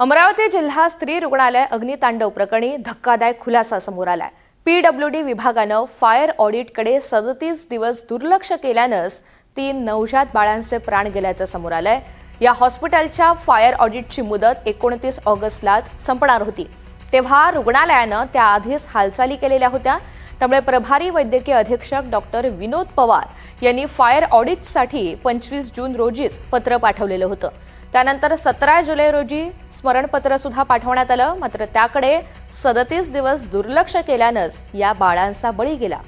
अमरावती जिल्हा स्त्री रुग्णालय अग्नितांडव प्रकरणी धक्कादायक खुलासा समोर आलाय। पीडब्ल्यूडी विभागानं फायर ऑडिटकडे 37 दिवस दुर्लक्ष केल्यानंच 3 नवजात बाळांचे प्राण गेल्याचं समोर आलंय। या हॉस्पिटलच्या फायर ऑडिटची मुदत 29 ऑगस्टलाच संपणार होती, तेव्हा रुग्णालयानं त्याआधीच हालचाली केलेल्या होत्या। त्यामुळे प्रभारी वैद्यकीय अधीक्षक डॉक्टर विनोद पवार यांनी फायर ऑडिटसाठी 25 जून रोजीच पत्र पाठवलेलं होतं। त्यानंतर 17 जुलै रोजी स्मरणपत्र सुद्धा पाठवण्यात आलं, मात्र त्याकडे 37 दिवस दुर्लक्ष केल्यानंच या बाळांचा बळी गेला।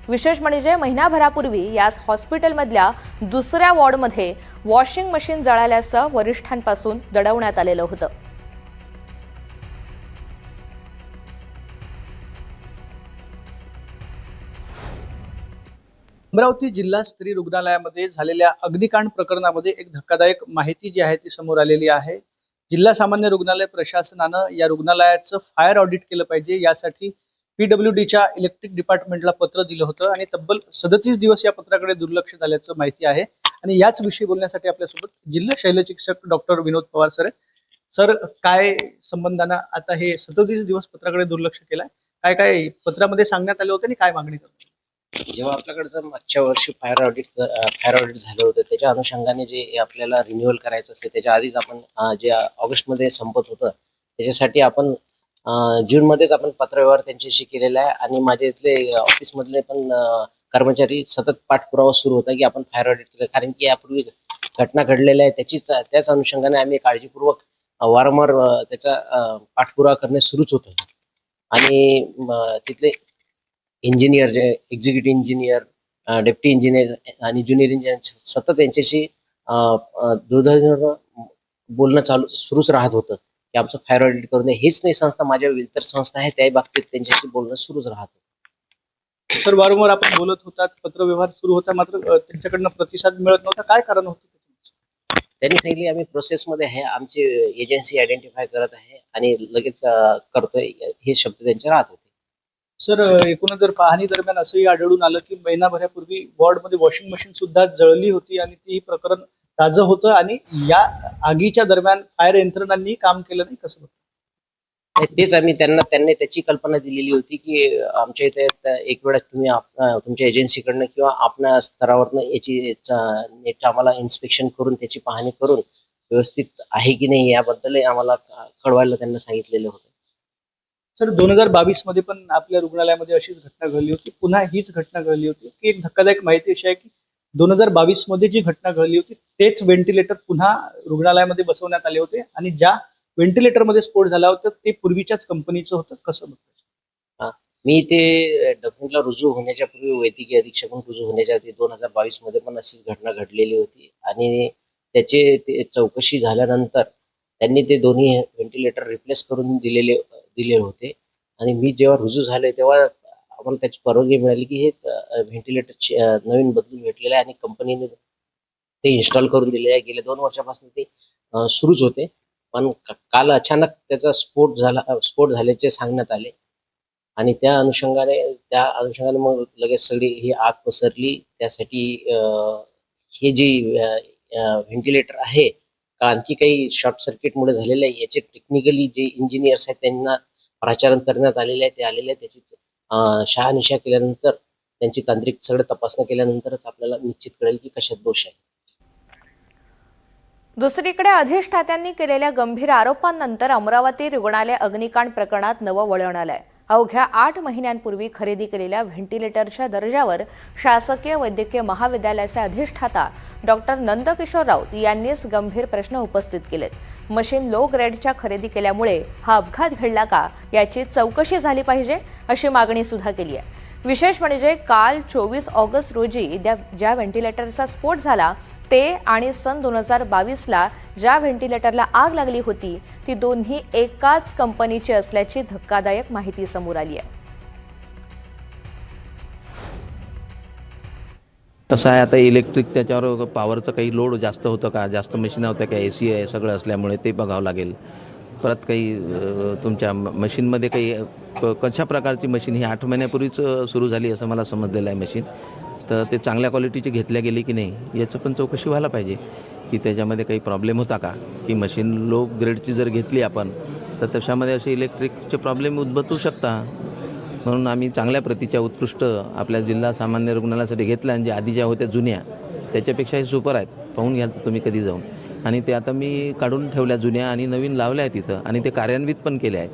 विशेष म्हणजे महिनाभरापूर्वी याच हॉस्पिटलमधल्या दुसऱ्या वॉर्डमध्ये वॉशिंग मशीन जळाल्याचं वरिष्ठांपासून दडवण्यात आलेलं होतं। अमरावती जिल्हा स्त्री रुग्णालयामध्ये झालेल्या अग्निकांड प्रकरणामध्ये एक धक्कादायक माहिती जी आहे ती समोर आलेली आहे। जिल्हा सामान्य रुग्णालय प्रशासनानं या रुग्णालयाचं फायर ऑडिट केलं पाहिजे यासाठी पीडब्ल्यूडीच्या इलेक्ट्रिक डिपार्टमेंटला पत्र दिलं होतं आणि तब्बल 37 दिवस या पत्राकडे दुर्लक्ष झाल्याचं माहिती आहे। आणि याच विषयी बोलण्यासाठी आपल्यासोबत जिल्हा शल्यचिकित्सक डॉक्टर विनोद पवार सर आहेत। सर, काय संबंधानं आता हे 37 दिवस पत्राकडे दुर्लक्ष केलंय? काय काय पत्रामध्ये सांगण्यात आले होते आणि काय मागणी करतात? जेव्हा आपल्याकडे मागच्या वर्षी फायर ऑडिट झालं होतं, त्याच्या अनुषंगाने जे आपल्याला रिन्युअल करायचं असते त्याच्या आधीच आपण जे ऑगस्टमध्ये संपत होतं त्याच्यासाठी आपण जूनमध्येच आपण पत्रव्यवहार त्यांच्याशी केलेला आहे। आणि माझे इथले ऑफिसमधले पण कर्मचारी सतत पाठपुरावा सुरू होता की आपण फायर ऑडिट केलं, कारण की यापूर्वी घटना घडलेल्या आहे त्याच अनुषंगाने आम्ही काळजीपूर्वक वारंवार त्याचा पाठपुरावा करणे सुरूच होतं। आणि तिथले इंजिनियर, जे एक्झिक्युटिव्ह इंजिनियर, डेप्टी इंजिनियर आणि ज्युनियर इंजिनियर सतत यांच्याशी बोलणं सुरूच राहत होतं की आमचं फायर ऑडिट करून द्या। हेच नाही संस्था, माझ्या इतर संस्था आहे त्याही बाबतीत त्यांच्याशी बोलणं सुरूच राहत होतं। सर, वारंवार आपण बोलत होतात, पत्रव्यवहार सुरू होता, मात्र त्यांच्याकडनं प्रतिसाद मिळत नव्हता। काय कारण होतं? त्यांनी सांगितले आम्ही प्रोसेसमध्ये आहे, आमची एजन्सी आयडेंटिफाय करत आहे आणि लगेच करतोय, हे शब्द त्यांचे राहत होते। सर, एकूणच जर पाहणी दरम्यान असंही आढळून आलं की महिनाभरापूर्वी वॉर्डमध्ये वॉशिंग मशीन सुद्धा जळली होती आणि ती प्रकरण ताजं होतं आणि या आगीच्या दरम्यान फायर यंत्रणांनी काम केलं नाही, कसं होतं? तेच त्यांनी त्याची कल्पना दिलेली होती की आमच्या इथे एक वेळा तुम्ही तुमच्या एजन्सीकडनं किंवा आपल्या स्तरावरनं याची नेट आम्हाला इन्स्पेक्शन करून त्याची पाहणी करून व्यवस्थित आहे की नाही याबद्दल आम्हाला कळवायला त्यांना सांगितलेलं होतं। सर, 2022 मध्ये पण आपल्या रुग्णालयामध्ये अशीच घटना घडली होती, पुन्हा हीच घटना घडली होती की एक धक्कादायक माहिती अशी आहे की 2022 मध्ये जी घटना घडली होती तेच व्हेंटिलेटर पुन्हा रुग्णालयामध्ये बसवण्यात आले होते आणि ज्या व्हेंटिलेटरमध्ये स्फोट झाला होता ते पूर्वीच्याच कंपनीचं होतं, कसं बघताय? मी ते डफनीला रुजू होण्याच्या पूर्वी, वैद्यकीय अधीक्षक म्हणून रुजू होण्याच्या आधी 2022 मध्ये पण अशीच घटना घडलेली होती आणि ते चौकशी झाल्यानंतर त्यांनी ते दोन्ही व्हेंटिलेटर रिप्लेस करून दिले होते। आणि मी जेव्हा रुजू झाले तेव्हा आम्हाला त्याची परवानगी मिळाली की हे व्हेंटिलेटर नवीन बदलून भेटलेलं आहे आणि कंपनीने ते इन्स्टॉल करून दिले आहे। गेल्या 2 वर्षापासून ते सुरूच होते, पण काल अचानक त्याचा स्फोट झाल्याचे सांगण्यात आले आणि त्या अनुषंगाने मग लगेच सगळी ही आग पसरली। त्यासाठी हे जे व्हेंटिलेटर आहे का आणखी काही शॉर्ट सर्किटमुळे झालेलं आहे याचे टेक्निकली जे इंजिनियर्स आहेत त्यांना प्राचारण करण्यात आलेले आहे, ते आलेले आहे। त्याची शहानिशा केल्यानंतर त्यांची तांत्रिक सगळं तपासणी केल्यानंतरच आपल्याला निश्चित कळेल की कशात दोष आहे। दुसरीकडे अधिष्ठात्यांनी केलेल्या गंभीर आरोपांनंतर अमरावती रुग्णालय अग्निकांड प्रकरणात नवं वळण आलंय। अवघ्या 8 महिन्यांपूर्वी खरेदी केलेल्या व्हेंटिलेटरच्या दर्जावर शासकीय वैद्यकीय महाविद्यालयाचे अधिष्ठाता डॉक्टर नंदकिशोर राऊत यांनीच गंभीर प्रश्न उपस्थित केलेत। मशीन लो ग्रेडच्या खरेदी केल्यामुळे हा अपघात घडला का याची चौकशी झाली पाहिजे, अशी मागणी सुद्धा केली आहे। विशेष म्हणजे काल 24 ऑगस्ट रोजी ज्या व्हेंटिलेटरचा स्फोट झाला ते आणि सन 2022ला ज्या व्हेंटिलेटरला आग लागली होती ती दोन्ही एकाच कंपनीची असल्याची धक्कादायक माहिती समोर आली आहे। कसं आहे, आता इलेक्ट्रिक त्याच्यावर पॉवरचं काही लोड जास्त होतं का, जास्त मशीन होत्या का, AC आहे सगळं असल्यामुळे ते बघावं लागेल। परत काही तुमच्या मशीनमध्ये काही कशा प्रकारची मशीन ही 8 महिन्यापूर्वीच सुरू झाली असं मला समजलेलं आहे मशीन, तर ते चांगल्या क्वालिटीची घेतल्या गेली की नाही याचं पण चौकशी व्हायला पाहिजे। की त्याच्यामध्ये काही प्रॉब्लेम होता का, की मशीन लो ग्रेडची जर घेतली आपण तर त्याच्यामध्ये असे इलेक्ट्रिकचे प्रॉब्लेम उद्भवू शकता. म्हणून आम्ही चांगल्या प्रतीच्या उत्कृष्ट आपल्या जिल्हा सामान्य रुग्णालयासाठी घेतल्या आणि ज्या आधीच्या होत्या जुन्या त्याच्यापेक्षा हे सुपर आहेत. पाहून घ्याल तुम्ही कधी जाऊन. आणि ते आता मी काढून ठेवल्या जुन्या आणि नवीन लावल्या आहेत तिथं आणि ते कार्यान्वित पण केले आहेत.